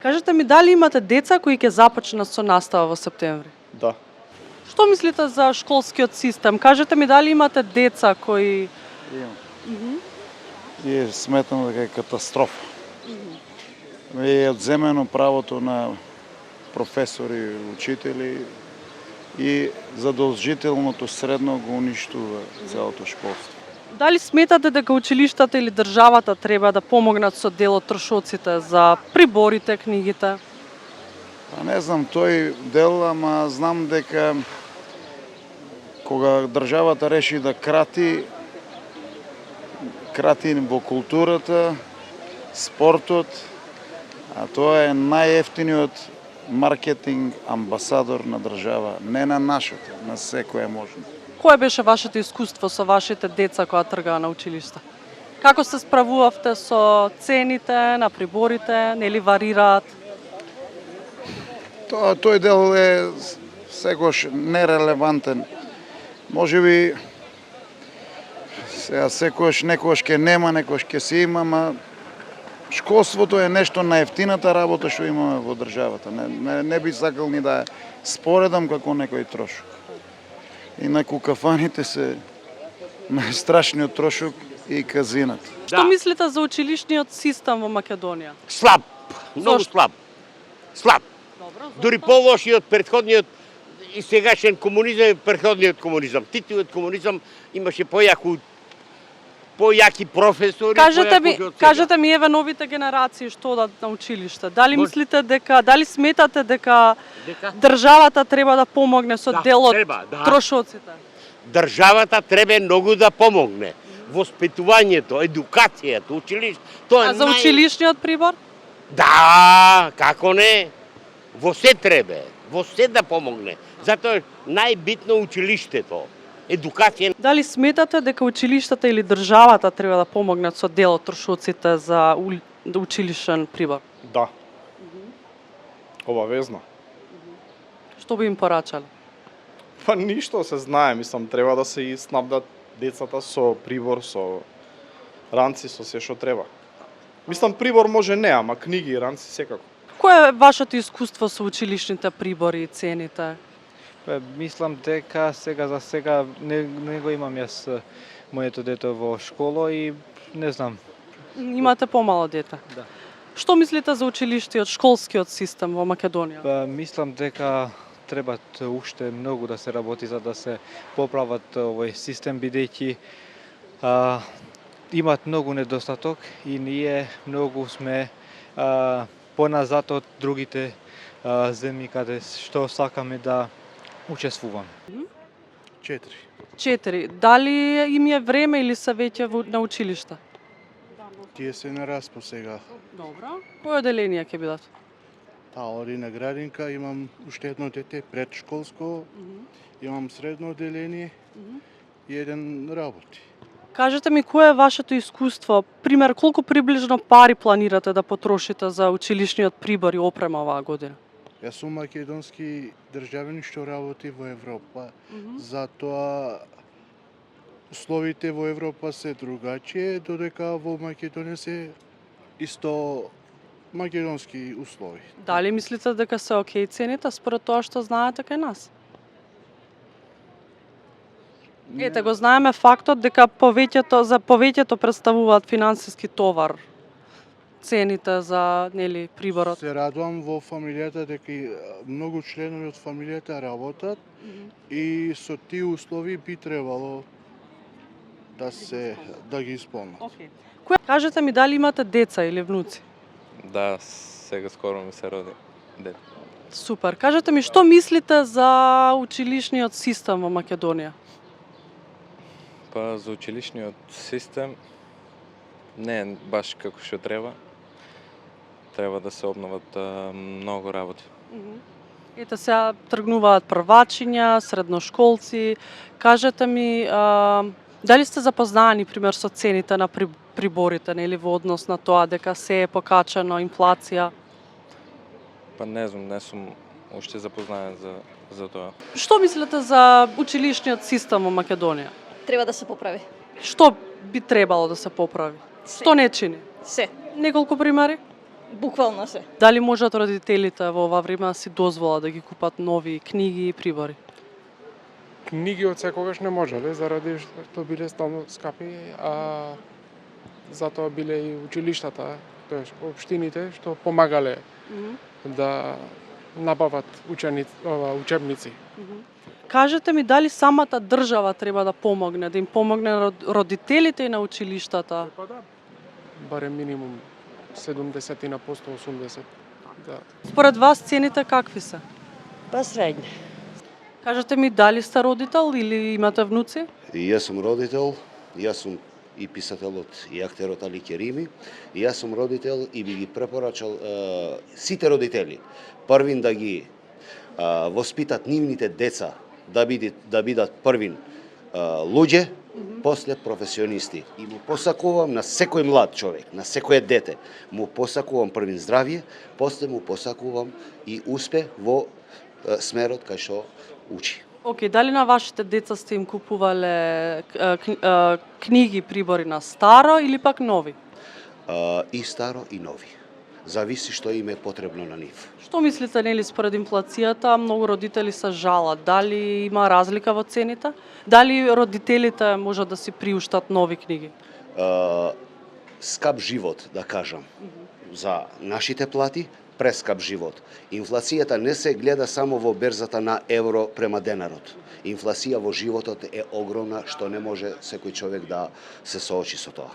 Кажете ми, дали имате деца кои ќе започнат со настава во септември? Да. Што мислите за школскиот систем? Кажете ми, дали имате деца кои... Имам. И сметам дека е катастрофа. Е одземено правото на професори, учители и задолжителното средно го уништува целото школство. Дали сметате дека училиштата или државата треба да помогнат со дел од трошоците за приборите, книгите? Па не знам тој дел, ама знам дека кога државата реши да крати во културата, спортот, а тоа е најевтиниот маркетинг амбасадор на држава, не на нашата, на секоја можно. Кое беше вашето искуство со вашите деца кога тргаа на училиште? Како се справувавте со цените на приборите, нели варираат? Тој дел е секогаш нерелевантен. Можеби сега секогаш некогаш ќе нема, некогаш ќе се има, ама школството е нешто наевтината работа што имаме во државата. Не би сакал ни да споредам како некој трошок. Инаку кафаните се најстрашниот трошок и казината. Што мислите за училишниот систем во Македонија? Слаб, многу слаб. Слаб. Добро. Дури полоши од претходниот и сегашен комунизам и претходниот комунизам. Титовиот комунизам имаше појаки професори. Кажете ми еве новите генерации што одат на училиште. Дали мислите дали сметате дека државата треба да помогне со дел од трошоците? Државата треба многу да помогне. Воспитувањето, едукацијата, училиште. А за училишниот прибор? Да, како не? Во се треба, во се да помогне. Затоа најбитно училиштето. Едукација. Дали сметате дека училиштата или државата треба да помогнат со дел од трошоците за училишен прибор? Да. Обавезно. Што би им порачале? Па ништо се знае, мислам, треба да се снабдат децата со прибор, со ранци, со се што треба. Мислам, прибор може не, ама книги и ранци секако. Кое е вашето искуство со училишните прибори и цените? Мислам дека за сега не го имам јас моето дете во школа и не знам. Имате помало дете? Да. Што мислите за училиштиот, школскиот систем во Македонија? Мислам дека треба уште многу да се работи за да се поправат овој систем, бидејќи имат многу недостаток и ние многу сме поназад од другите земји каде што сакаме да учествувам. 4. Дали им е време или се веќе на училиште? Тие се на распо сега. Добро. Кој оделение ќе бидат? Орина градинка, имам уште едно дете предшколско, имам средно оделение и еден работи. Кажете ми, кое е вашето искуство? Пример, колку приближно пари планирате да потрошите за училишниот прибор и опрема оваа година? Јас сум македонски државјанин што работи во Европа, затоа условите во Европа се другачие, додека во Македонија се исто македонски услови. Дали мислите дека се окей цените според тоа што знаете кај нас? Ете, го знаеме фактот дека повеќето представуваат финансиски товар. Цените за приборот. Се радувам во фамилијата дека многу членови од фамилијата работат и со тие услови би требало да ги исполнат. Кажете ми, дали имате деца или внуци? Да, сега скоро ми се роди дете. Супер. Кажете ми, што мислите за училишниот систем во Македонија? Па за училишниот систем не е баш како што треба. Треба да се обноват многу работи. Ете, сега тргнуваат првачиња, средношколци. Кажете ми, дали сте запознаани, пример, со цените на приборите, нели, во однос на тоа дека се е покачено, инфлација? Па не знам, не сум уште запознаен за тоа. Што мислите за училишниот систем во Македонија? Треба да се поправи. Што би требало да се поправи? Што не чини? Се. Неколку примери? Буквално се. Дали можат родителите во ова време да си дозволат да ги купат нови книги и прибори? Книги од секогаш не можеле, заради што биле стално скапи, а затоа биле и училиштата, тоеш општините што помагале да набават учебници. Кажете ми дали самата држава треба да помогне, да им помогне на родителите и на училиштата? Па да, барем минимум 70%, 80%. Да. Според вас цените какви се? Па средно. Кажете ми дали сте родител или имате внуци? И јас сум родител, јас сум и писателот и актерот Али Керими, и јас сум родител и би ги препорачал сите родители првин да ги воспитат нивните деца да бидат првин луѓе, после професионисти. И му посакувам на секој млад човек, на секое дете, му посакувам првин здравје, после му посакувам и успех во смерот кај што учи. Океј, дали на вашите деца сте им купувале книги, прибори на старо или пак нови? И старо и нови. Зависи што им е потребно на нив. Што мислите, нели, според инфлацијата, многу родители се жалат. Дали има разлика во цените? Дали родителите можат да си приуштат нови книги? Скап живот, да кажам, за нашите плати, прескап живот. Инфлацијата не се гледа само во берзата на евро према денарот. Инфлација во животот е огромна, што не може секој човек да се соочи со тоа.